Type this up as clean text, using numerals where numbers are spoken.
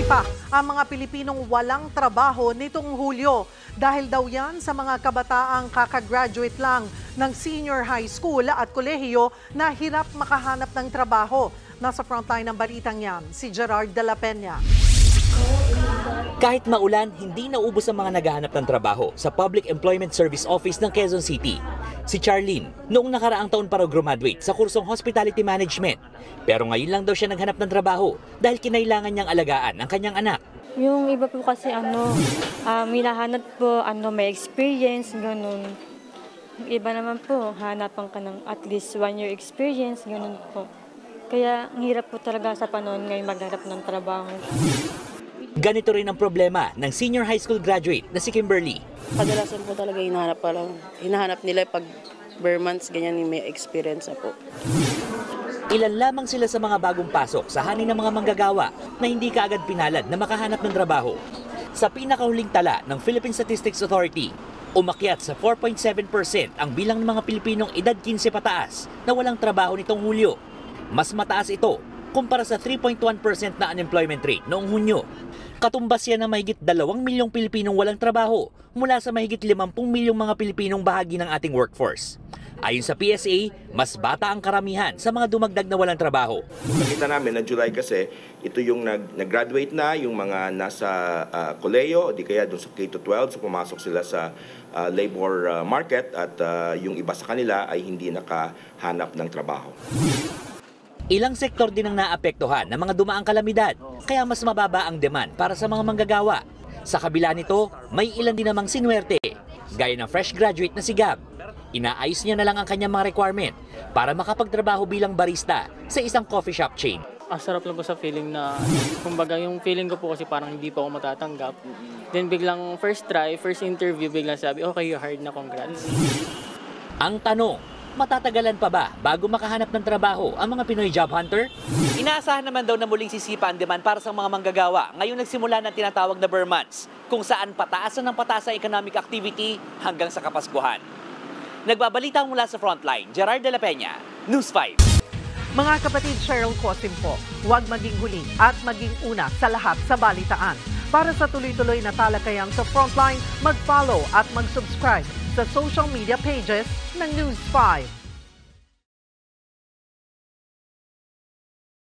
pa ang mga Pilipinong walang trabaho nitong Hulyo dahil daw yan sa mga kabataang kakagraduate lang ng senior high school at kolehiyo na hirap makahanap ng trabaho. Nasa frontline ng balitang yan, si Gerard de la Peña. Kahit maulan, hindi naubos ang mga naghahanap ng trabaho sa Public Employment Service Office ng Quezon City. Si Charlene, noong nakaraang taon para graduate sa kursong Hospitality Management. Pero ngayon lang daw siya naghanap ng trabaho dahil kinailangan niyang alagaan ang kanyang anak. Yung iba po kasi hinahanap po may experience, ganun. Yung iba naman po, hanapan ka ng at least 1 year experience, ganun po. Kaya ang hirap po talaga sa panahon ngayon maghanap ng trabaho. Ganito rin ang problema ng senior high school graduate na si Kimberly. Kadalasan po talaga hinahanap nila pag bare months, ganyan may experience na po. Ilan lamang sila sa mga bagong pasok sa hanin ng mga manggagawa na hindi kaagad pinalad na makahanap ng trabaho. Sa pinakahuling tala ng Philippine Statistics Authority, umakyat sa 4.7% ang bilang ng mga Pilipinong edad 15 pataas na walang trabaho nitong Hulyo. Mas mataas ito kumpara sa 3.1% na unemployment rate noong Hunyo. Katumbas yan ng mahigit 2 milyong Pilipinong walang trabaho mula sa mahigit 50 milyong mga Pilipinong bahagi ng ating workforce. Ayon sa PSA, mas bata ang karamihan sa mga dumagdag na walang trabaho. Nakita namin na July kasi, ito yung nag-graduate na, yung mga nasa koleyo, di kaya doon sa K-12, so pumasok sila sa labor market at yung iba sa kanila ay hindi nakahanap ng trabaho. Ilang sektor din ang naapektuhan ng mga dumaang kalamidad, kaya mas mababa ang demand para sa mga manggagawa. Sa kabila nito, may ilan din namang sinuwerte, gaya ng fresh graduate na si Gab. Inaayos niya na lang ang kanyang mga requirement para makapagtrabaho bilang barista sa isang coffee shop chain. Ang sarap lang po sa feeling na, kumbaga yung feeling ko po kasi parang hindi pa ako matatanggap. Then biglang first try, first interview, biglang sabi, okay, you hired na, congrats. Ang tanong, matatagalan pa ba bago makahanap ng trabaho ang mga Pinoy job hunter? Inaasahan naman daw na muling sisipa ang demand para sa mga manggagawa ngayong nagsimula ng tinatawag na bare months, kung saan pataas ng pataas ang economic activity hanggang sa Kapaskuhan. Nagbabalita mula sa Frontline, Gerard de la Peña, News 5. Mga kapatid, Cheryl Cosim po, huwag maging huli at maging una sa lahat sa balitaan. Para sa tuloy-tuloy na talakayan sa Frontline, mag-follow at mag-subscribe sa social media pages ng News 5.